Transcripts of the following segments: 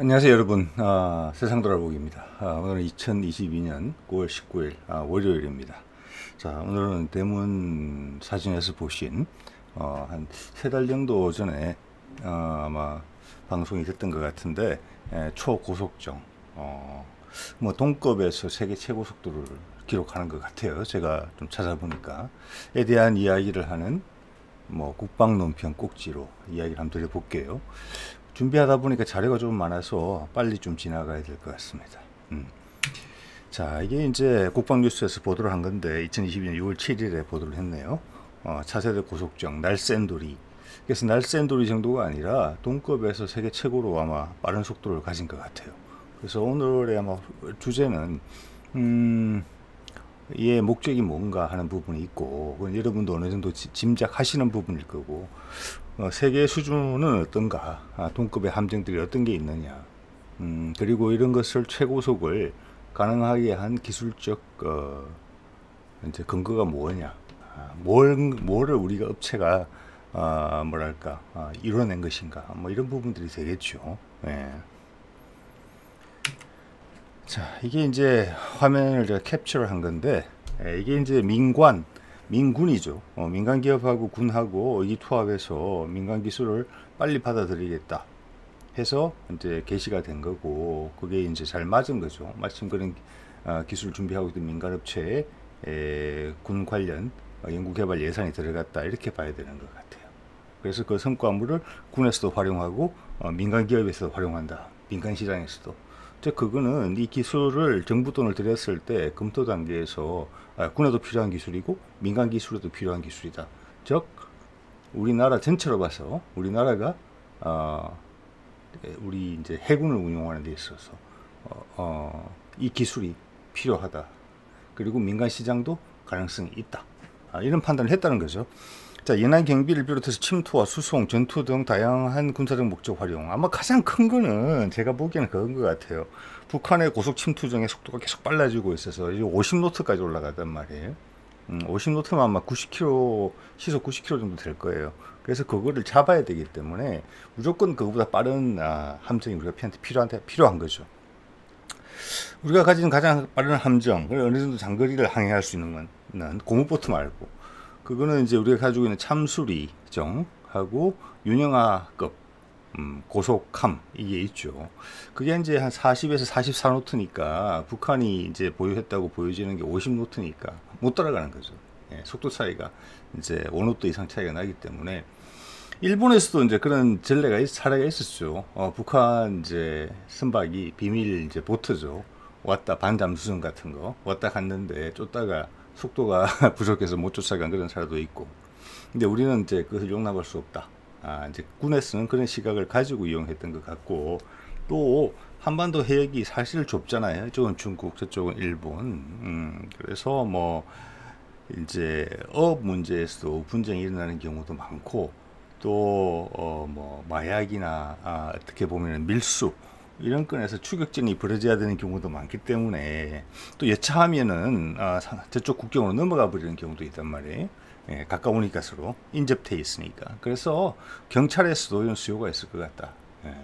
안녕하세요 여러분. 세상 돌아보기입니다. 오늘은 2022년 9월 19일 월요일입니다. 자, 오늘은 대문 사진에서 보신 한 3달 정도 전에 아마 방송이 됐던 것 같은데, 초고속정 뭐 동급에서 세계 최고 속도를 기록하는 것 같아요. 제가 좀 찾아보니까 에 대한 이야기를 하는 뭐 국방 논평 꼭지로 이야기를 한번 드려볼게요. 준비하다 보니까 자료가 좀 많아서 빨리 좀 지나가야 될 것 같습니다. 자, 이게 이제 국방뉴스에서 보도를 한 건데 2022년 6월 7일에 보도를 했네요. 차세대 고속정 날쌘돌이. 그래서 날쌘돌이 정도가 아니라 동급에서 세계 최고로 아마 빠른 속도를 가진 것 같아요. 그래서 오늘의 아마 주제는 이의 목적이 뭔가 하는 부분이 있고, 여러분도 어느 정도 짐작하시는 부분일 거고, 세계 수준은 어떤가, 동급의 함정들이 어떤 게 있느냐, 그리고 이런 것을 최고속을 가능하게 한 기술적 이제 근거가 뭐냐, 뭐를 우리가 업체가 뭐랄까 이뤄낸 것인가, 뭐 이런 부분들이 되겠죠. 예. 자, 이게 이제 화면을 제가 캡처를 한 건데, 이게 이제 민군이죠. 민간 기업하고 군하고 의기투합해서 민간 기술을 빨리 받아들이겠다 해서 이제 게시가 된 거고, 그게 이제 잘 맞은 거죠. 마침 그런 기술 준비하고 있던 민간 업체에 군 관련 연구개발 예산이 들어갔다, 이렇게 봐야 되는 것 같아요. 그래서 그 성과물을 군에서도 활용하고 민간 기업에서도 활용한다. 민간 시장에서도. 즉 그거는 이 기술을 정부 돈을 들였을 때 검토 단계에서 군에도 필요한 기술이고 민간 기술에도 필요한 기술이다. 즉 우리나라 전체로 봐서 우리나라가 우리 이제 해군을 운용하는 데 있어서 이 기술이 필요하다. 그리고 민간 시장도 가능성이 있다. 이런 판단을 했다는 거죠. 자, 연안 경비를 비롯해서 침투와 수송, 전투 등 다양한 군사적 목적 활용. 아마 가장 큰 거는 제가 보기에는 그건 것 같아요. 북한의 고속 침투정의 속도가 계속 빨라지고 있어서 이제 50노트까지 올라가단 말이에요. 50노트면 아마 90km, 시속 90km 정도 될 거예요. 그래서 그거를 잡아야 되기 때문에 무조건 그거보다 빠른 함정이 우리가 필요한 거죠. 우리가 가진 가장 빠른 함정, 어느 정도 장거리를 항해할 수 있는 건 고무보트 말고, 그거는 이제 우리가 가지고 있는 참수리정하고 윤영하급 고속함, 이게 있죠. 그게 이제 한 40에서 44노트니까 북한이 이제 보유했다고 보여지는 게 50노트니까 못 따라가는 거죠. 예, 속도 차이가 이제 5노트 이상 차이가 나기 때문에. 일본에서도 이제 그런 사례가 있었죠. 북한 이제 선박이 비밀 이제 보트죠. 왔다 반잠수정 같은 거 왔다 갔는데 쫓다가 속도가 부족해서 못 쫓아간 그런 사례도 있고. 근데 우리는 이제 그것을 용납할 수 없다. 이제 군에서는 그런 시각을 가지고 이용했던 것 같고, 또 한반도 해역이 사실 좁잖아요. 이쪽은 중국, 저쪽은 일본. 그래서 뭐 이제 어업 문제에서도 분쟁이 일어나는 경우도 많고, 또 뭐 마약이나 어떻게 보면 밀수 이런 건에서 추격전이 벌어져야 되는 경우도 많기 때문에, 또 여차하면은 저쪽 국경으로 넘어가 버리는 경우도 있단 말이에요. 예, 가까우니까 서로 인접돼 있으니까. 그래서 경찰에서도 이런 수요가 있을 것 같다. 예.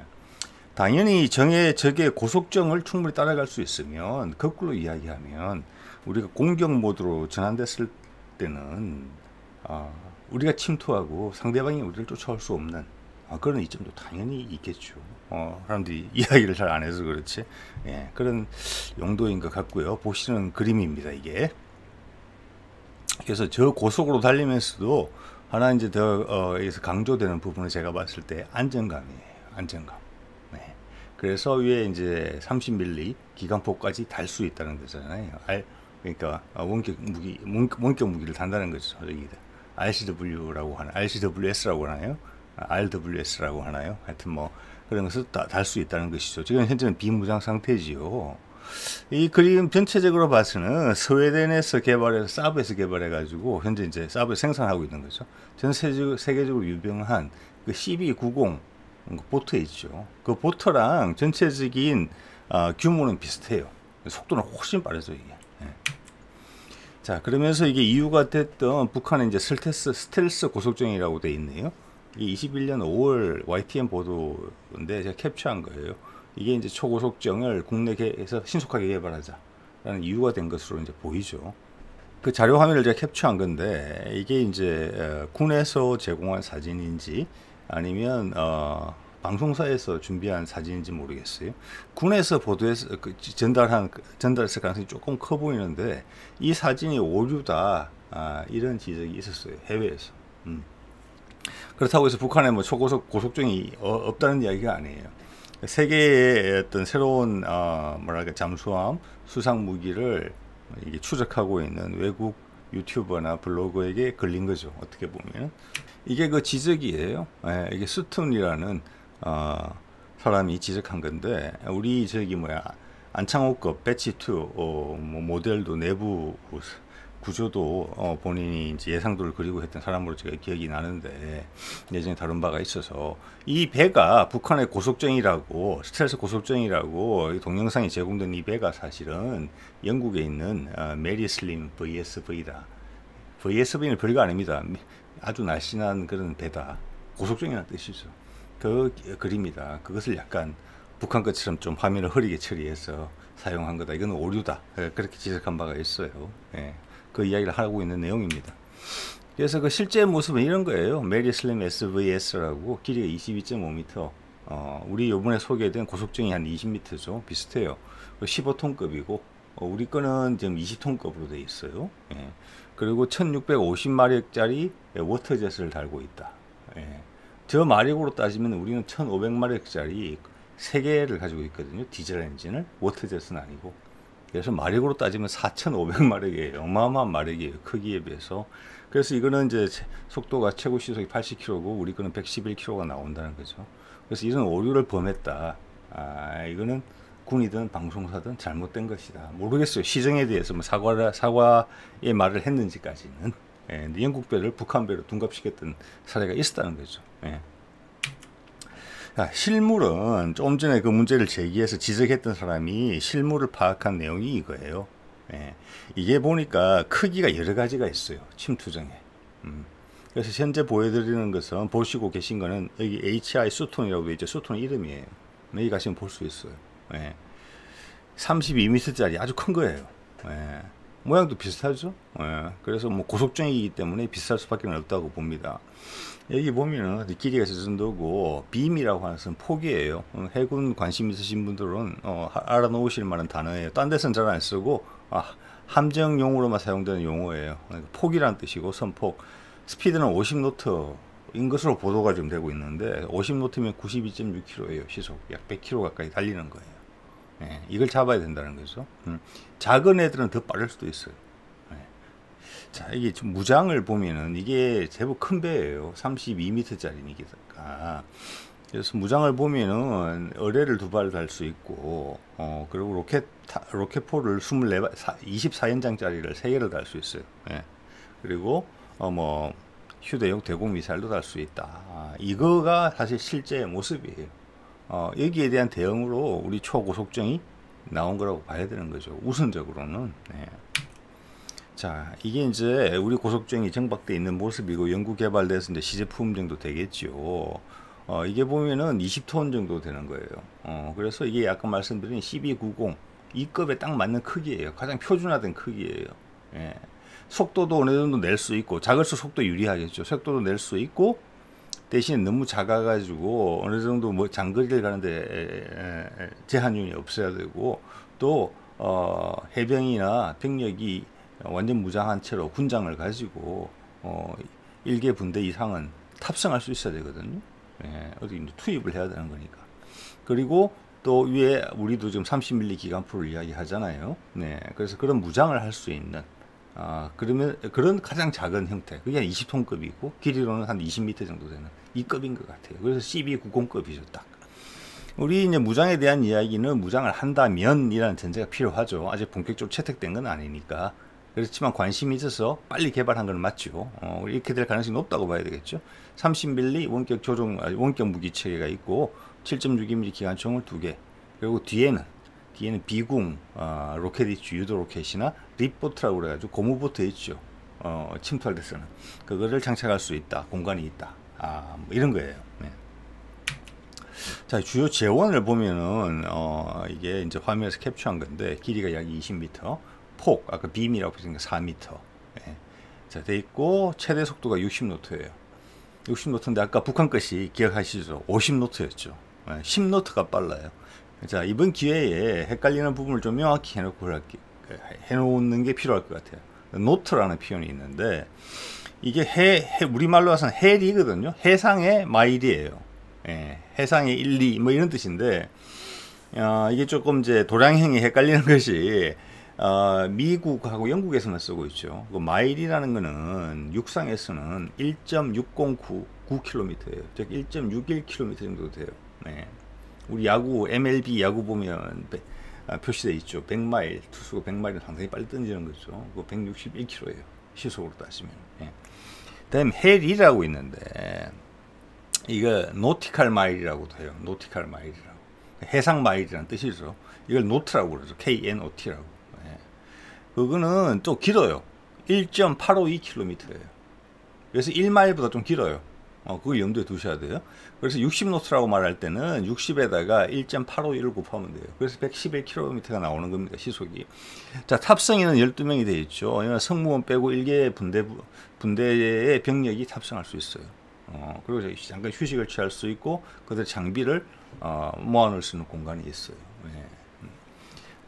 당연히 적의 고속정을 충분히 따라갈 수 있으면, 거꾸로 이야기하면 우리가 공격 모드로 전환됐을 때는 우리가 침투하고 상대방이 우리를 쫓아올 수 없는 그런 이점도 당연히 있겠죠. 사람들이 이야기를 잘 안 해서 그렇지. 예, 그런 용도인 것 같고요. 보시는 그림입니다, 이게. 그래서 저 고속으로 달리면서도 하나 이제 더 여기서 강조되는 부분을 제가 봤을 때 안정감이에요. 안정감. 네. 그래서 위에 이제 30mm 기관포까지 달 수 있다는 거잖아요. 그러니까 원격 무기를 단다는 거죠. 여기 RCW라고 하나, RCWS라고 하나요? RWS라고 하나요? 하여튼 뭐 그런 것을 달 수 있다는 것이죠. 지금 현재는 비무장 상태지요. 이 그림 전체적으로 봐서는 스웨덴에서 사브에서 개발해가지고 현재 이제 사브에 생산하고 있는 거죠. 전 세계적으로 유명한 그 CB90 보트 있죠. 그 보트랑 전체적인 규모는 비슷해요. 속도는 훨씬 빠르죠, 이게. 예. 자, 그러면서 이게 이유가 됐던 북한의 이제 스텔스 고속정이라고 돼 있네요. 이 21년 5월 YTN 보도인데 제가 캡처한 거예요. 이게 이제 초고속정을 국내에서 신속하게 개발하자라는 이유가 된 것으로 이제 보이죠. 그 자료 화면을 제가 캡처한 건데 이게 이제 군에서 제공한 사진인지 아니면 방송사에서 준비한 사진인지 모르겠어요. 군에서 보도해서 전달했을 가능성이 조금 커 보이는데 이 사진이 오류다, 이런 지적이 있었어요, 해외에서. 그렇다고 해서 북한에 뭐 초고속 고속정이 없다는 이야기가 아니에요. 세계의 어떤 새로운 뭐랄까 잠수함 수상 무기를 이게 추적하고 있는 외국 유튜버나 블로거에게 걸린 거죠. 어떻게 보면 이게 그 지적이에요. 이게 스툰이라는 사람이 지적한 건데, 우리 저기 뭐야 안창호급 배치2 뭐 모델도 내부 구조도 본인이 이제 예상도를 그리고 했던 사람으로 제가 기억이 나는데, 예전에 다룬 바가 있어서 이 배가 북한의 고속정이라고, 스텔스 고속정이라고 동영상이 제공된 이 배가 사실은 영국에 있는 메리 슬림 VSV다. VSV는 별거 아닙니다. 아주 날씬한 그런 배다. 고속정이라는 뜻이죠. 그 글입니다. 그것을 약간 북한 것처럼 좀 화면을 흐리게 처리해서 사용한 거다. 이건 오류다. 그렇게 지적한 바가 있어요. 그 이야기를 하고 있는 내용입니다. 그래서 그 실제 모습은 이런 거예요. 메리 슬림 SVS라고 길이가 22.5m. 우리 요번에 소개된 고속정이 한 20m죠. 비슷해요. 15톤급이고 우리 거는 지금 20톤급으로 되어 있어요. 그리고 1650마력짜리 워터젯을 달고 있다. 저 마력으로 따지면 우리는 1500마력짜리 3개를 가지고 있거든요. 디젤 엔진을. 워터젯은 아니고. 그래서 마력으로 따지면 4500마력이에요. 어마어마한 마력이에요. 크기에 비해서. 그래서 이거는 이제 속도가 최고 시속이 80km고 우리 거는 111km가 나온다는 거죠. 그래서 이런 오류를 범했다. 이거는 군이든 방송사든 잘못된 것이다. 모르겠어요. 시정에 대해서 뭐 사과의 말을 했는지까지는. 영국 배를 북한 배로 둔갑시켰던 사례가 있었다는 거죠. 실물은 좀 전에 그 문제를 제기해서 지적했던 사람이 실물을 파악한 내용이 이거예요. 이게 보니까 크기가 여러 가지가 있어요. 침투정에. 그래서 현재 보여드리는 것은, 보시고 계신 거는 여기 HI 수톤이라고 되어 있죠. 수톤 이름이에요. 여기 가시면 볼 수 있어요. 32m짜리 아주 큰 거예요. 모양도 비슷하죠. 그래서 뭐 고속정이기 때문에 비쌀 수밖에 없다고 봅니다. 여기 보면은 길이가 저 정도고, 빔이라고 하는 것은 폭이에요. 해군 관심 있으신 분들은 알아놓으실 만한 단어예요. 딴 데서는 잘 안 쓰고 함정용으로만 사용되는 용어예요. 폭이란 뜻이고, 선폭. 스피드는 50노트인 것으로 보도가 좀 되고 있는데, 50노트면 92.6km예요. 시속 약 100km 가까이 달리는 거예요. 이걸 잡아야 된다는 거죠. 작은 애들은 더 빠를 수도 있어요. 자, 이게 좀 무장을 보면은 이게 제법 큰 배예요. 32m짜리니까. 그래서 무장을 보면은 어뢰를 2발 달 수 있고, 그리고 로켓포를 24연장짜리를 3개를 달 수 있어요. 그리고 뭐 휴대용 대공 미사일도 달 수 있다. 이거가 사실 실제 모습이에요. 여기에 대한 대응으로 우리 초고속정이 나온 거라고 봐야 되는 거죠. 우선적으로는. 자, 이게 이제 우리 고속정이 정박되어 있는 모습이고, 연구 개발돼서 이제 시제품 정도 되겠죠. 이게 보면은 20톤 정도 되는 거예요. 그래서 이게 아까 말씀드린 1290 2급에 딱 맞는 크기예요. 가장 표준화된 크기예요. 속도도 어느 정도 낼 수 있고, 작을수록 속도 유리하겠죠. 속도도 낼 수 있고, 대신 너무 작아가지고 어느 정도 뭐 장거리를 가는데 제한율이 없어야 되고, 또 해병이나 병력이 완전 무장한 채로 군장을 가지고 1개 분대 이상은 탑승할 수 있어야 되거든요. 어디 투입을 해야 되는 거니까. 그리고 또 위에 우리도 지금 30mm 기관포를 이야기 하잖아요. 그래서 그런 무장을 할 수 있는, 그러면 그런 가장 작은 형태, 그게 20톤급이고 길이로는 한 20m 정도 되는 이 급인 것 같아요. 그래서 1290급이죠, 딱. 우리 이제 무장에 대한 이야기는 무장을 한다면이라는 전제가 필요하죠. 아직 본격적으로 채택된 건 아니니까. 그렇지만 관심이 있어서 빨리 개발한 건 맞죠. 이렇게 될 가능성이 높다고 봐야 되겠죠. 30mm 원격 무기 체계가 있고, 7.62mm 기관총을 2개, 그리고 뒤에는 비궁 로켓 있죠. 유도 로켓이나 립보트라고 그래가지고 고무보트 있죠. 침투할 때 쓰는 그거를 장착할 수 있다. 공간이 있다. 뭐 이런 거예요. 자, 주요 재원을 보면은 이게 이제 화면에서 캡처한 건데 길이가 약 20m, 폭 아까 빔이라고 했으니까 4m. 예. 자, 돼 있고 최대 속도가 60노트예요. 60노트인데 아까 북한 것이 기억하시죠? 50노트였죠. 예, 10노트가 빨라요. 자, 이번 기회에 헷갈리는 부분을 좀 명확히 해놓는 게 필요할 것 같아요. 노트라는 표현이 있는데 이게 우리말로 해서는 헬이거든요. 해상의 마일이에요. 예, 해상의 1, 2 뭐 이런 뜻인데 이게 조금 이제 도량형이 헷갈리는 것이 미국하고 영국에서만 쓰고 있죠. 그 마일이라는 거는 육상에서는 1.6099km예요. 즉 1.61km 정도 돼요. 네. 우리 야구 MLB 야구 보면 표시되어 있죠. 100마일 투수가 100마일은 상당히 빨리 던지는 거죠. 그 161km예요. 시속으로 따지면. 예. 다음 헬이라고 있는데 이거 노티칼 마일이라고도 해요. 노티칼 마일이라고. 해상 마일이라는 뜻이죠. 이걸 노트라고 그러죠. KNOT라고. 예. 그거는 또 길어요. 1.852km예요. 그래서 1마일보다 좀 길어요. 그걸 염두에 두셔야 돼요. 그래서 60노트라고 말할 때는 60에다가 1.851을 곱하면 돼요. 그래서 111km가 나오는 겁니다. 시속이. 자, 탑승인은 12명이 되어 있죠. 승무원 빼고 1개 분대의 병력이 탑승할 수 있어요. 그리고 잠깐 휴식을 취할 수 있고 그들 장비를 모아놓을 수 있는 공간이 있어요. 네.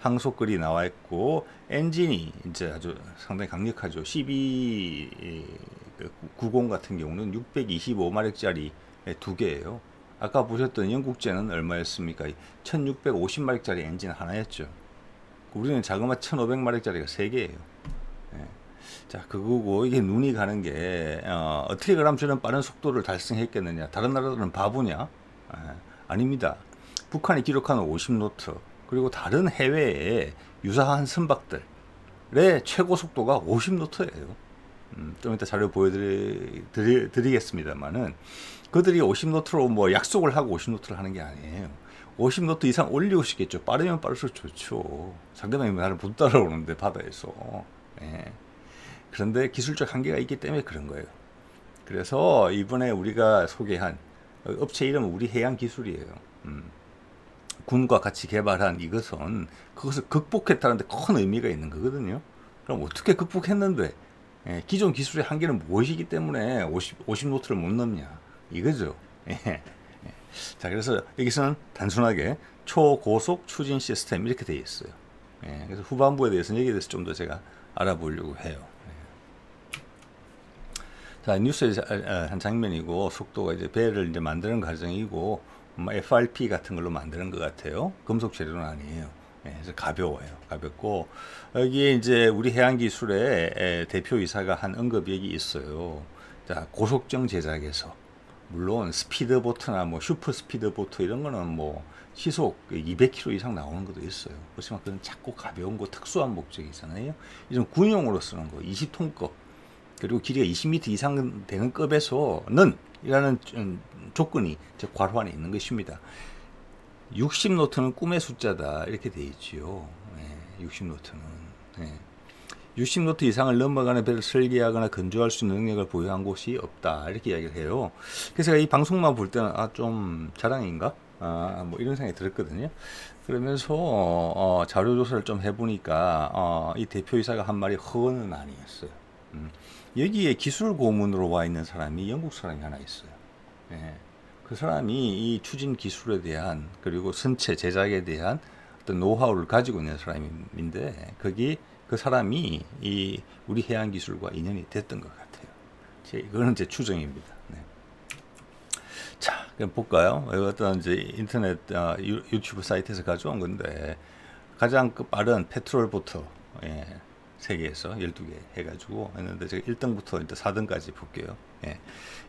항속글이 나와 있고 엔진이 이제 아주 상당히 강력하죠. 1290 같은 경우는 625마력짜리 두 개예요. 아까 보셨던 영국제는 얼마였습니까? 1650마력짜리 엔진 하나였죠. 우리는 자그마 1500마력짜리가 세 개예요. 네. 자, 그거고 이게 눈이 가는 게 어떻게 그럼 저는 빠른 속도를 달성했겠느냐? 다른 나라들은 바보냐? 아닙니다. 북한이 기록하는 50노트 그리고 다른 해외에 유사한 선박들의 최고 속도가 50노트예요. 좀 이따 자료 보여드리겠습니다만은 그들이 50노트로 뭐 약속을 하고 50노트를 하는 게 아니에요. 50노트 이상 올리고 싶겠죠. 빠르면 빠를수록 좋죠. 상대방이 나를 못 따라오는데 바다에서. 예. 그런데 기술적 한계가 있기 때문에 그런 거예요. 그래서 이번에 우리가 소개한 업체 이름은 우리 해양기술이에요. 군과 같이 개발한 이것은 그것을 극복했다는 데 큰 의미가 있는 거거든요. 그럼 어떻게 극복했는데 기존 기술의 한계는 무엇이기 때문에 50노트를 못 넘냐 이거죠. 자, 그래서 여기서는 단순하게 초고속 추진 시스템 이렇게 되어 있어요. 그래서 후반부에 대해서는 여기에 대해서 좀 더 제가 알아보려고 해요. 자, 뉴스의 한 장면이고 속도가 이제 배를 이제 만드는 과정이고 FRP 같은 걸로 만드는 것 같아요. 금속 재료는 아니에요. 그래서 가벼워요. 가볍고 여기에 이제 우리 해양기술의 대표이사가 한 언급이 여기 있어요. 자, 고속정 제작에서 물론 스피드보트나 뭐 슈퍼 스피드보트 이런 거는 뭐 시속 200km 이상 나오는 것도 있어요. 그렇지만 그건 작고 가벼운 거 특수한 목적이잖아요. 이런 군용으로 쓰는 거 20톤급 그리고 길이가 20m 이상 되는 급에서는 이라는 조건이 괄호안에 있는 것입니다. 60노트는 꿈의 숫자다 이렇게 되어 있지요. 60노트는 60노트 이상을 넘어가는 배를 설계하거나 건조할 수 있는 능력을 보유한 곳이 없다 이렇게 이야기를 해요. 그래서 이 방송만 볼 때는 좀 자랑인가? 뭐 이런 생각이 들었거든요. 그러면서 자료 조사를 좀 해보니까 이 대표이사가 한 말이 허언은 아니었어요. 여기에 기술 고문으로 와 있는 사람이 영국 사람이 하나 있어요. 그 사람이 이 추진 기술에 대한 그리고 선체 제작에 대한 어떤 노하우를 가지고 있는 사람인데 그 사람이 이 우리 해양 기술과 인연이 됐던 것 같아요. 이거는 제 추정입니다. 자, 그럼 볼까요? 어떤 이제 인터넷 유튜브 사이트에서 가져온 건데 가장 빠른 페트롤 보트 세계에서 12개 해가지고 했는데 제가 1등부터 4등까지 볼게요.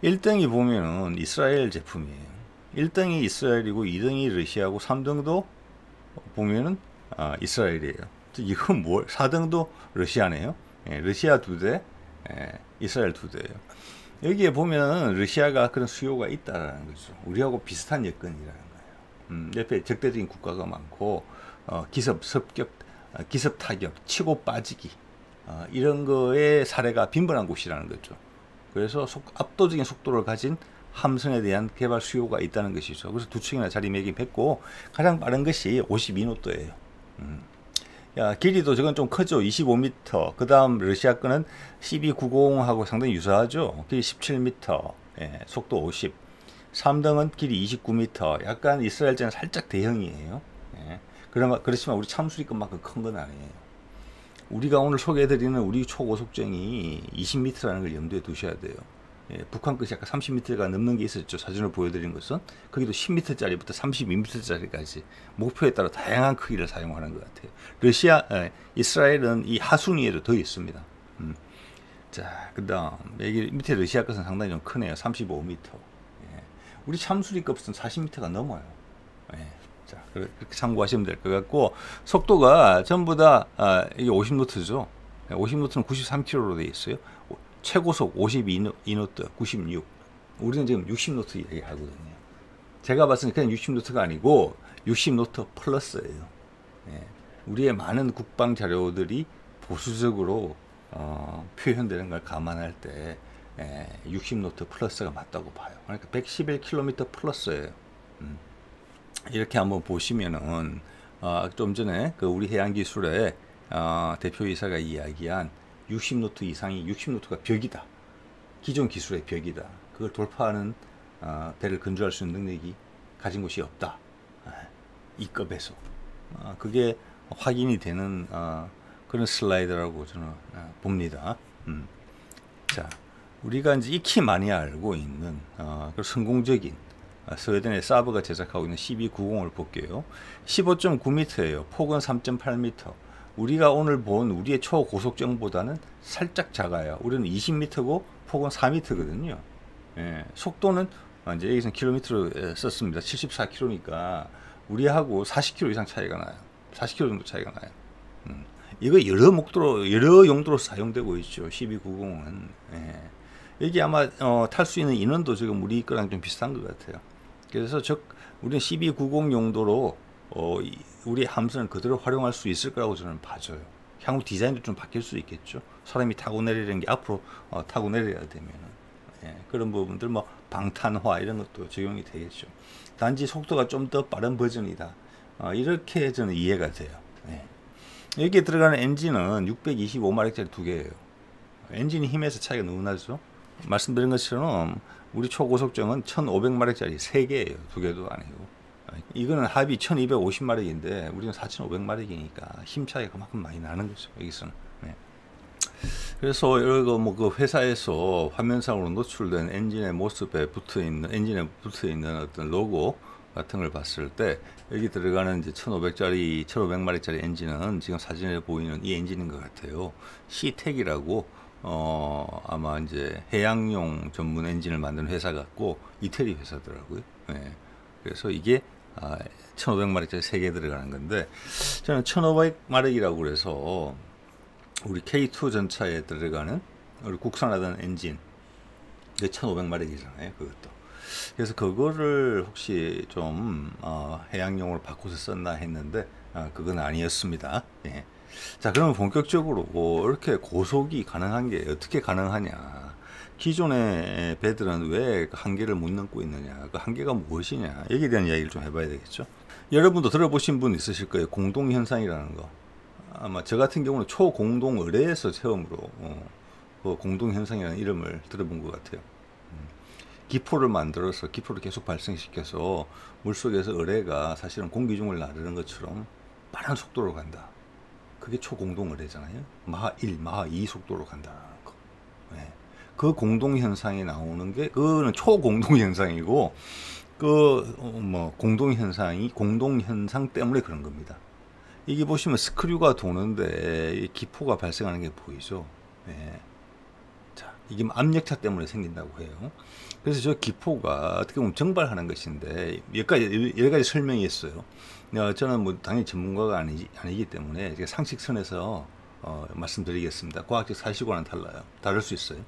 1등이 보면은 이스라엘 제품이에요. 1등이 이스라엘이고 2등이 러시아고 3등도 보면은 이스라엘이에요. 이건 뭘? 4등도 러시아네요. 러시아 2대, 이스라엘 2대예요. 여기에 보면 러시아가 그런 수요가 있다라는 거죠. 우리하고 비슷한 여건이라는 거예요. 옆에 적대적인 국가가 많고 기습 타격, 치고 빠지기 이런 거의 사례가 빈번한 곳이라는 거죠. 그래서 압도적인 속도를 가진 함선에 대한 개발 수요가 있다는 것이죠. 그래서 두 척이나 자리매김했고 가장 빠른 것이 52노트예요. 길이도 저건 좀 크죠. 25m. 그 다음 러시아 거는 CB90하고 상당히 유사하죠. 길이 17m, 속도 50. 3등은 길이 29m. 약간 이스라엘제는 살짝 대형이에요. 그렇지만 우리 참수리 것만큼 큰 건 아니에요. 우리가 오늘 소개해드리는 우리 초고속정이 20m라는 걸 염두에 두셔야 돼요. 북한 것이 아까 30m가 넘는 게 있었죠. 사진을 보여드린 것은 거기도 10m짜리부터 32m짜리까지 목표에 따라 다양한 크기를 사용하는 것 같아요. 이스라엘은 이 하순위에도 더 있습니다. 자, 그 다음 여기 밑에 러시아 것은 상당히 좀 크네요. 35m. 우리 참수리 것은 40m가 넘어요. 자, 그렇게 참고하시면 될 것 같고, 속도가 전부 다 이게 50노트죠. 50노트는 93km로 되어 있어요. 최고속 52노트, 96. 우리는 지금 60노트 얘기하거든요. 제가 봤을 때 그냥 60노트가 아니고 60노트 플러스예요. 우리의 많은 국방 자료들이 보수적으로 표현되는 걸 감안할 때 60노트 플러스가 맞다고 봐요. 그러니까 111km 플러스예요. 이렇게 한번 보시면은 좀 전에 그 우리 해양기술의 대표이사가 이야기한 60노트 이상이 60노트가 벽이다. 기존 기술의 벽이다. 그걸 돌파하는 배를 건조할 수 있는 능력이 가진 곳이 없다. 이 급에서 그게 확인이 되는 그런 슬라이드라고 저는 봅니다. 자, 우리가 이제 익히 많이 알고 있는 그 성공적인 스웨덴의 사브가 제작하고 있는 CB90을 볼게요. 15.9m예요. 폭은 3.8m. 우리가 오늘 본 우리의 초고속정보다는 살짝 작아요. 우리는 20m고 폭은 4m거든요. 속도는 이제 여기서 킬로미터로 썼습니다. 74km니까 우리하고 40km 이상 차이가 나요. 40km 정도 차이가 나요. 이거 여러 용도로 사용되고 있죠. CB90은. 여기 아마 탈 수 있는 인원도 지금 우리 거랑 좀 비슷한 것 같아요. 그래서 우리는 CB90 용도로 우리 함선을 그대로 활용할 수 있을 거라고 저는 봐줘요. 향후 디자인도 좀 바뀔 수 있겠죠. 사람이 타고 내리는 게 앞으로 타고 내려야 되면은 그런 부분들 뭐 방탄화 이런 것도 적용이 되겠죠. 단지 속도가 좀 더 빠른 버전이다. 이렇게 저는 이해가 돼요. 여기에 들어가는 엔진은 625마력짜리 두 개예요. 엔진 힘에서 차이가 너무 나죠. 말씀드린 것처럼 우리 초고속정은 1500마력짜리 3개예요. 2개도 아니고. 이거는 합이 1250마력인데 우리는 4500마력이니까 힘 차이가 그만큼 많이 나는 거죠. 여기서는. 그래서 이거 뭐 그 회사에서 화면상으로 노출된 엔진의 모습에 붙어 있는 어떤 로고 같은 걸 봤을 때 여기 들어가는 이제 1500마력짜리 엔진은 지금 사진에 보이는 이 엔진인 것 같아요. 시텍이라고 아마 이제 해양용 전문 엔진을 만드는 회사 같고 이태리 회사더라고요. 그래서 이게 1500마력짜리 3개 들어가는 건데 저는 1500마력이라고 그래서 우리 K2 전차에 들어가는 우리 국산하던 엔진 1500마력이잖아요. 그것도. 그래서 그거를 혹시 좀 해양용으로 바꿔서 썼나 했는데 그건 아니었습니다. 자, 그러면 본격적으로 이렇게 고속이 가능한 게 어떻게 가능하냐? 기존의 배들은 왜 그 한계를 못 넘고 있느냐? 그 한계가 무엇이냐? 여기에 대한 이야기를 좀 해봐야 되겠죠. 여러분도 들어보신 분 있으실 거예요. 공동현상이라는 거. 아마 저 같은 경우는 초공동의뢰에서 처음으로 그 공동현상이라는 이름을 들어본 것 같아요. 기포를 만들어서 기포를 계속 발생시켜서 물속에서 의뢰가 사실은 공기 중을 나르는 것처럼 빠른 속도로 간다. 그게 초공동의뢰잖아요. 마하 1, 마하 2 속도로 간다는 거. 그 공동현상이 나오는 게 그거는 초공동현상이고 공동현상 때문에 그런 겁니다. 이게 보시면 스크류가 도는데 기포가 발생하는 게 보이죠. 자, 이게 압력차 때문에 생긴다고 해요. 그래서 저 기포가 어떻게 보면 증발하는 것인데 여러 가지 설명이 있어요. 저는 뭐 당연히 전문가가 아니기 때문에 상식선에서 말씀드리겠습니다. 과학적 사실과는 달라요. 다를 수 있어요.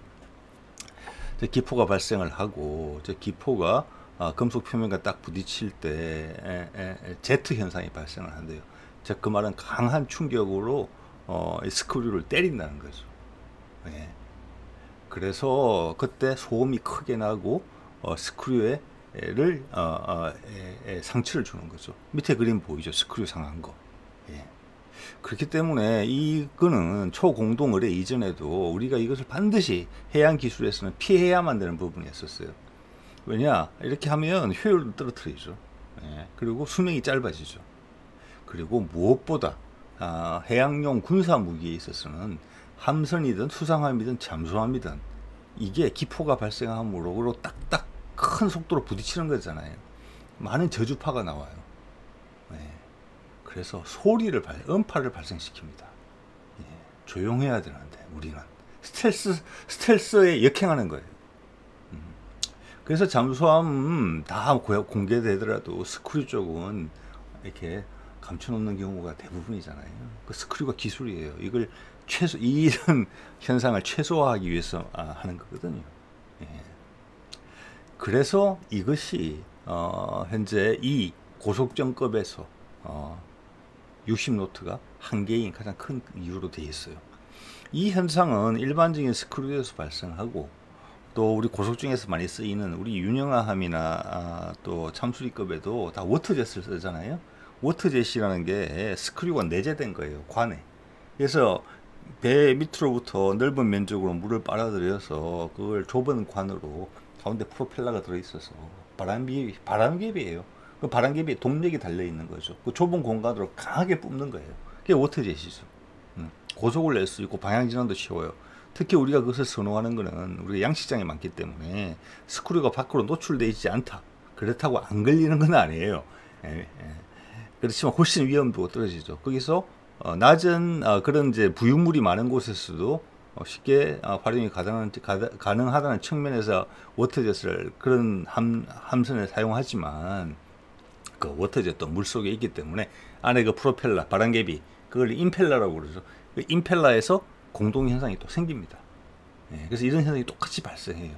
저 기포가 발생을 하고 저 기포가 금속 표면과 딱 부딪힐 때 제트 현상이 발생을 한대요. 즉 그 말은 강한 충격으로 스크류를 때린다는 거죠. 그래서 그때 소음이 크게 나고 스크류를 상처를 주는 거죠. 밑에 그림 보이죠? 스크류 상한 거. 예. 그렇기 때문에 이거는 초공동 의뢰 이전에도 우리가 이것을 반드시 해양 기술에서는 피해야만 되는 부분이었어요. 왜냐, 이렇게 하면 효율을 떨어뜨리죠. 예. 그리고 수명이 짧아지죠. 그리고 무엇보다 해양용 군사 무기에 있어서는 함선이든 수상함이든 잠수함이든 이게 기포가 발생함으로 딱딱 큰 속도로 부딪히는 거잖아요. 많은 저주파가 나와요. 예. 그래서 음파를 발생시킵니다. 예. 조용해야 되는데 우리는 스텔스에 역행하는 거예요. 그래서 잠수함 다 공개되더라도 스크류 쪽은 이렇게 감춰놓는 경우가 대부분이잖아요. 그 스크류가 기술이에요. 이런 현상을 최소화하기 위해서 하는 거거든요. 예. 그래서 이것이 현재 이 고속정급에서 60노트가 한계인 가장 큰 이유로 되어 있어요. 이 현상은 일반적인 스크류에서 발생하고 또 우리 고속중에서 많이 쓰이는 우리 윤영하함이나 또 참수리급에도 다 워터젯을 쓰잖아요. 워터젯이라는 게 스크류가 내재된 거예요, 관에. 그래서 배 밑으로부터 넓은 면적으로 물을 빨아들여서 그걸 좁은 관으로 가운데 프로펠러가 들어있어서 바람개비예요. 그 바람개비에 동력이 달려있는 거죠. 그 좁은 공간으로 강하게 뿜는 거예요. 그게 워터젯이죠. 고속을 낼 수 있고 방향전환도 쉬워요. 특히 우리가 그것을 선호하는 것은 우리가 양식장이 많기 때문에 스크류가 밖으로 노출되어 있지 않다. 그렇다고 안 걸리는 건 아니에요. 그렇지만 훨씬 위험도가 떨어지죠. 거기서 낮은 그런 이제 부유물이 많은 곳에서도 쉽게 활용이 가능하다는 측면에서 워터젯을 그런 함선에 사용하지만 그 워터젯도 물속에 있기 때문에 안에 그 프로펠러, 바람개비, 그걸 임펠러라고 그러죠. 그 임펠러에서 공동현상이 또 생깁니다. 그래서 이런 현상이 똑같이 발생해요.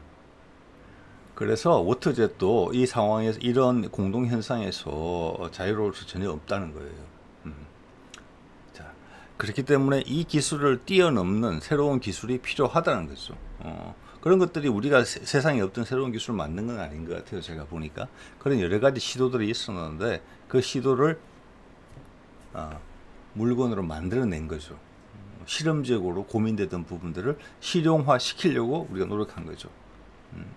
그래서 워터젯도 이 상황에서 이런 공동현상에서 자유로울 수 전혀 없다는 거예요. 자, 그렇기 때문에 이 기술을 뛰어넘는 새로운 기술이 필요하다는 거죠. 그런 것들이 우리가 세상에 없던 새로운 기술을 만든 건 아닌 것 같아요. 제가 보니까 그런 여러 가지 시도들이 있었는데 그 시도를 물건으로 만들어낸 거죠. 실험적으로 고민되던 부분들을 실용화 시키려고 우리가 노력한 거죠.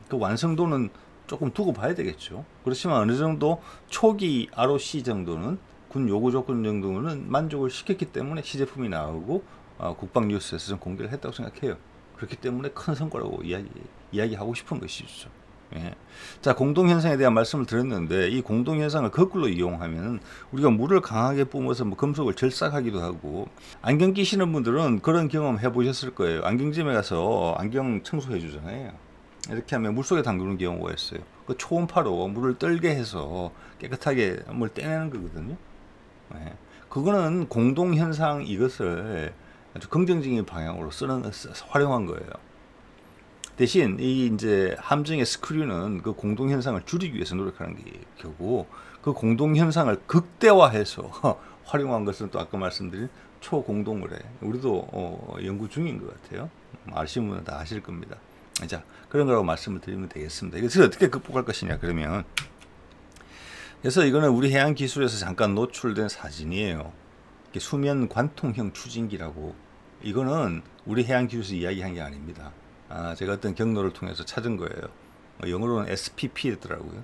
그 완성도는 조금 두고 봐야 되겠죠. 그렇지만 어느 정도 초기 ROC 정도는 군 요구 조건 정도는 만족을 시켰기 때문에 시제품이 나오고 국방 뉴스에서 좀 공개를 했다고 생각해요. 그렇기 때문에 큰 성과라고 이야기하고 싶은 것이죠. 예. 자, 공동현상에 대한 말씀을 드렸는데 이 공동현상을 거꾸로 이용하면 우리가 물을 강하게 뿜어서 뭐 금속을 절삭하기도 하고, 안경 끼시는 분들은 그런 경험 해보셨을 거예요. 안경점에 가서 안경 청소해 주잖아요. 이렇게 하면 물속에 담그는 경우가 있어요. 그 초음파로 물을 떨게 해서 깨끗하게 물 떼내는 거거든요. 예. 그거는 공동현상 이것을 아주 긍정적인 방향으로 활용한 거예요. 대신 이 이제 함정의 스크류는 그 공동 현상을 줄이기 위해서 노력하는 게 결국 그 공동 현상을 극대화해서 활용한 것은 또 아까 말씀드린 초공동의뢰. 우리도 연구 중인 것 같아요. 아시는 분은 다 아실 겁니다. 자, 그런 거라고 말씀을 드리면 되겠습니다. 이것을 어떻게 극복할 것이냐 그러면, 그래서 이거는 우리 해양 기술에서 잠깐 노출된 사진이에요. 수면 관통형 추진기라고. 이거는 우리 해양 기술에서 이야기한 게 아닙니다. 제가 어떤 경로를 통해서 찾은 거예요. 영어로는 SPP더라고요.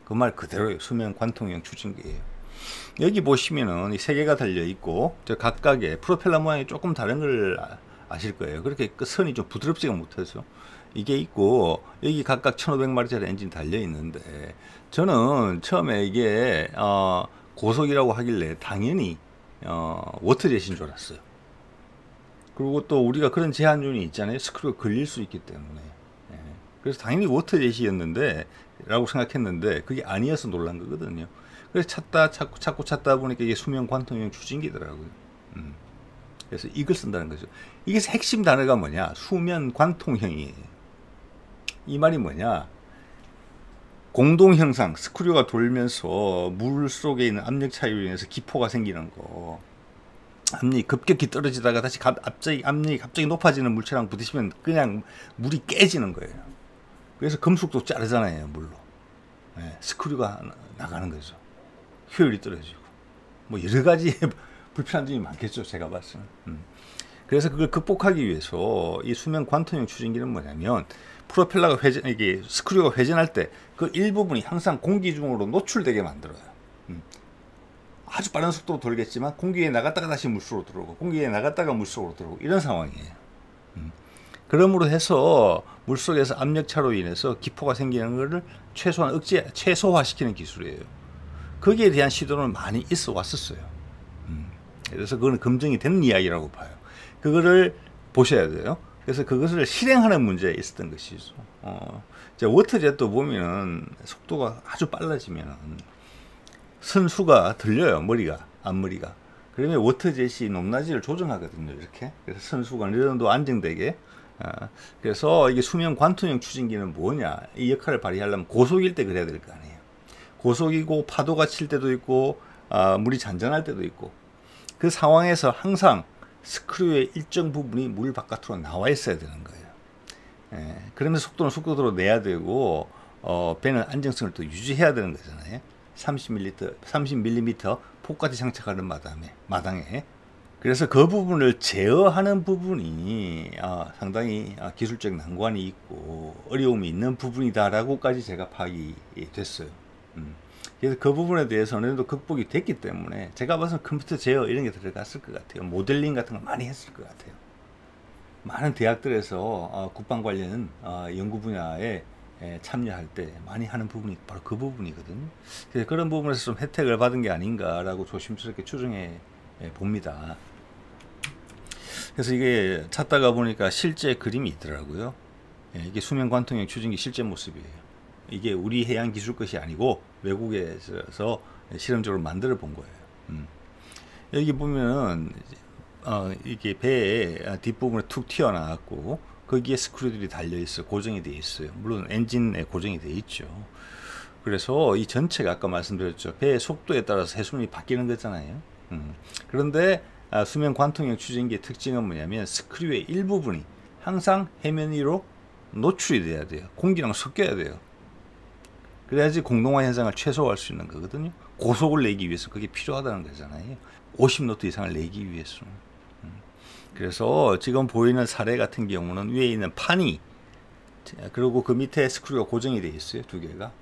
그 말 그대로예요. 수면 관통형 추진기예요. 여기 보시면은 이 세 개가 달려 있고, 각각의 프로펠러 모양이 조금 다른 걸 아실 거예요. 그렇게 그 선이 좀 부드럽지가 못해서 이게 있고, 여기 각각 1500마리짜리 엔진 달려 있는데, 저는 처음에 이게 고속이라고 하길래 당연히 워터젯인 줄 알았어요. 그리고 또 우리가 그런 제한준이 있잖아요. 스크류가 걸릴 수 있기 때문에. 그래서 당연히 워터젯이었는데 라고 생각했는데 그게 아니어서 놀란 거거든요. 그래서 자꾸 찾다 보니까 이게 수면 관통형 추진기더라고요. 그래서 이걸 쓴다는 거죠. 이게 핵심 단어가 뭐냐? 수면 관통형이에요. 이 말이 뭐냐? 공동형상, 스크류가 돌면서 물 속에 있는 압력 차이로 인해서 기포가 생기는 거. 압력이 급격히 떨어지다가 다시 압력이 갑자기 높아지는 물체랑 부딪히면 그냥 물이 깨지는 거예요. 그래서 금속도 자르잖아요, 물로. 예, 스크류가 나가는 거죠. 효율이 떨어지고. 뭐 여러 가지 불편한 점이 많겠죠, 제가 봤을 때는. 그래서 그걸 극복하기 위해서 이 수면 관통형 추진기는 뭐냐면, 프로펠러가 이게 스크류가 회전할 때 그 일부분이 항상 공기 중으로 노출되게 만들어요. 아주 빠른 속도로 돌겠지만 공기에 나갔다가 다시 물속으로 들어오고, 공기에 나갔다가 물속으로 들어오고, 이런 상황이에요. 그러므로 해서 물속에서 압력차로 인해서 기포가 생기는 것을 최소화시키는 기술이에요. 거기에 대한 시도는 많이 있어 왔었어요. 그래서 그거는 검증이 되는 이야기라고 봐요. 그거를 보셔야 돼요. 그래서 그것을 실행하는 문제에 있었던 것이죠. 이제 워터젯도 보면은 속도가 아주 빨라지면은 선수가 들려요, 앞머리가. 그러면 워터젯이 높낮이를 조정하거든요, 이렇게. 그래서 선수가 어느 정도 안정되게. 그래서 이게 수면 관통형 추진기는 뭐냐, 이 역할을 발휘하려면 고속일 때 그래야 될 거 아니에요. 고속이고 파도가 칠 때도 있고, 물이 잔잔할 때도 있고, 그 상황에서 항상 스크류의 일정 부분이 물 바깥으로 나와 있어야 되는 거예요. 그러면서 속도는 속도대로 내야 되고, 배는 안정성을 또 유지해야 되는 거잖아요. 30mm 폭까지 장착하는 마당에. 그래서 그 부분을 제어하는 부분이 상당히 기술적 난관이 있고 어려움이 있는 부분이다라고까지 제가 파악이 됐어요. 그래서 그 부분에 대해서 어느 정도 극복이 됐기 때문에 제가 봐서는 컴퓨터 제어 이런 게 들어갔을 것 같아요. 모델링 같은 거 많이 했을 것 같아요. 많은 대학들에서 국방 관련 연구 분야에 참여할 때 많이 하는 부분이 바로 그 부분이거든요. 그래서 그런 부분에서 좀 혜택을 받은 게 아닌가라고 조심스럽게 추정해 봅니다. 그래서 이게 찾다가 보니까 실제 그림이 있더라고요. 이게 수면 관통형 추진기 실제 모습이에요. 이게 우리 해양 기술 것이 아니고 외국에서 실험적으로 만들어 본 거예요. 여기 보면은 이게 배의 뒷부분에 툭 튀어나왔고 거기에 스크류들이 달려 있어 고정이 되어 있어요. 물론 엔진에 고정이 되어 있죠. 그래서 이 전체가 아까 말씀드렸죠, 배의 속도에 따라서 해수면이 바뀌는 거잖아요. 그런데 수면 관통형 추진기의 특징은 뭐냐면 스크류의 일부분이 항상 해면 위로 노출이 돼야 돼요. 공기랑 섞여야 돼요. 그래야지 공동화 현상을 최소화할 수 있는 거거든요. 고속을 내기 위해서 그게 필요하다는 거잖아요. 50노트 이상을 내기 위해서는. 그래서 지금 보이는 사례 같은 경우는 위에 있는 판이, 그리고 그 밑에 스크류가 고정이 되어 있어요, 두 개가.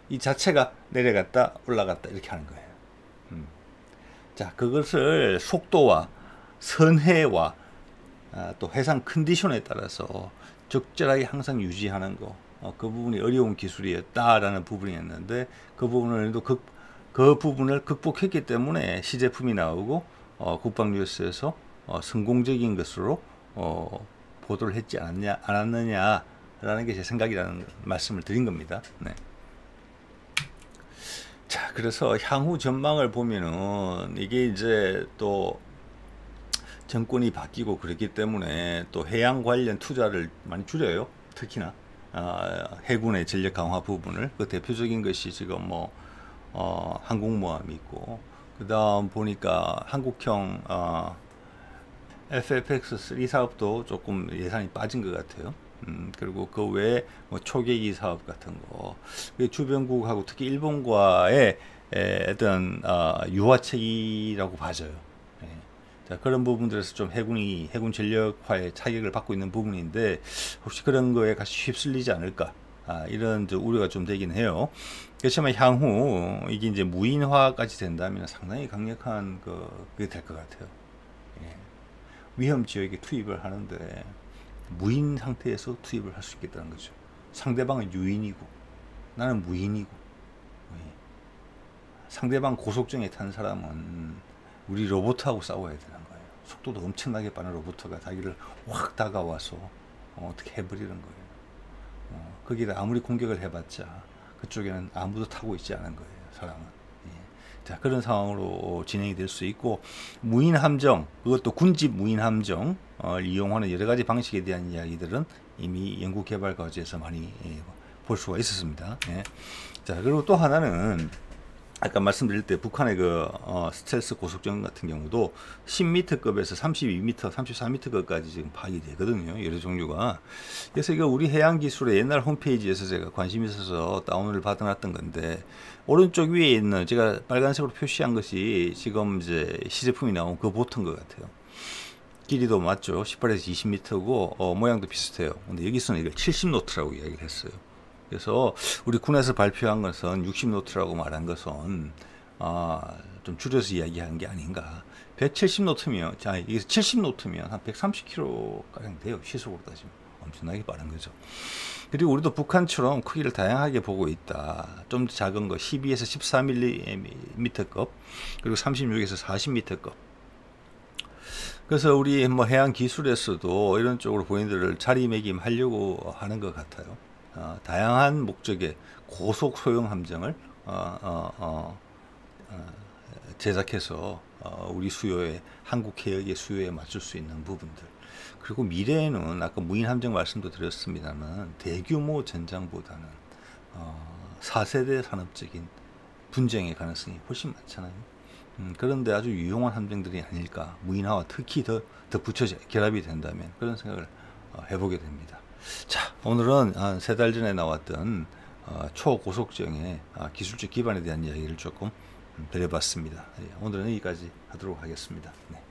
이 자체가 내려갔다 올라갔다 이렇게 하는 거예요. 자, 그것을 속도와 선해와 또 해상 컨디션에 따라서 적절하게 항상 유지하는 거, 그 부분이 어려운 기술이었다라는 부분이었는데 그 부분을 극복했기 때문에 시제품이 나오고 국방뉴스에서 성공적인 것으로 보도를 했지 않았느냐라는 게 제 생각이라는 말씀을 드린 겁니다. 네. 자, 그래서 향후 전망을 보면은 이게 이제 또 정권이 바뀌고 그렇기 때문에 또 해양 관련 투자를 많이 줄여요. 특히나 해군의 전력 강화 부분을. 그 대표적인 것이 지금 항공모함이 있고, 그 다음 보니까 한국형 FFX3 사업도 조금 예산이 빠진 것 같아요. 그리고 그 외에 초계기 사업 같은 거, 주변국하고 특히 일본과의 어떤 유화책이라고 봐져요. 자, 그런 부분들에서 좀 해군 전력화의 타격을 받고 있는 부분인데 혹시 그런 거에 같이 휩쓸리지 않을까, 이런 우려가 좀 되긴 해요. 그렇지만 향후 이게 이제 무인화까지 된다면 상당히 강력한 그게 될 것 같아요. 위험 지역에 투입을 하는데 무인 상태에서 투입을 할 수 있겠다는 거죠. 상대방은 유인이고 나는 무인이고, 상대방 고속정에 탄 사람은 우리 로봇하고 싸워야 되는 거예요. 속도도 엄청나게 빠른 로봇가 자기를 확 다가와서 어떻게 해버리는 거예요. 거기다 아무리 공격을 해봤자 그쪽에는 아무도 타고 있지 않은 거예요, 사람은. 자, 그런 상황으로 진행이 될 수 있고, 무인 함정, 그것도 군집 무인 함정 이용하는 여러 가지 방식에 대한 이야기들은 이미 연구 개발 과제에서 많이 볼 수가 있었습니다. 자, 그리고 또 하나는 아까 말씀드릴 때 북한의 그 스텔스 고속정 같은 경우도 10m급에서 32m, 34m급까지 지금 파악이 되거든요. 여러 종류가. 그래서 이거 우리 해양 기술의 옛날 홈페이지에서 제가 관심 있어서 다운을 받아놨던 건데, 오른쪽 위에 있는 제가 빨간색으로 표시한 것이 지금 이제 시제품이 나온 그 보트인 것 같아요. 길이도 맞죠. 18에서 20m고 모양도 비슷해요. 근데 여기서는 이걸 70노트라고 이야기를 했어요. 그래서 우리 군에서 발표한 것은 60노트라고 말한 것은 좀 줄여서 이야기한 게 아닌가. 170노트면, 자, 이게 70노트면 한 130km 가량 돼요. 시속으로 따지면 엄청나게 빠른 거죠. 그리고 우리도 북한처럼 크기를 다양하게 보고 있다. 좀 더 작은 거 12에서 14mm급, 그리고 36에서 40m급. 그래서 우리 뭐 해양 기술에서도 이런 쪽으로 본인들을 자리매김하려고 하는 것 같아요. 다양한 목적의 고속 소형 함정을 제작해서 우리 수요에, 한국 해역의 수요에 맞출 수 있는 부분들. 그리고 미래에는 아까 무인 함정 말씀도 드렸습니다만 대규모 전장보다는 4세대 산업적인 분쟁의 가능성이 훨씬 많잖아요. 그런데 아주 유용한 함정들이 아닐까. 무인화와 특히 더 붙여져 결합이 된다면 그런 생각을 해보게 됩니다. 자, 오늘은 한 3달 전에 나왔던 초고속정의 기술적 기반에 대한 이야기를 조금 드려봤습니다. 오늘은 여기까지 하도록 하겠습니다. 네.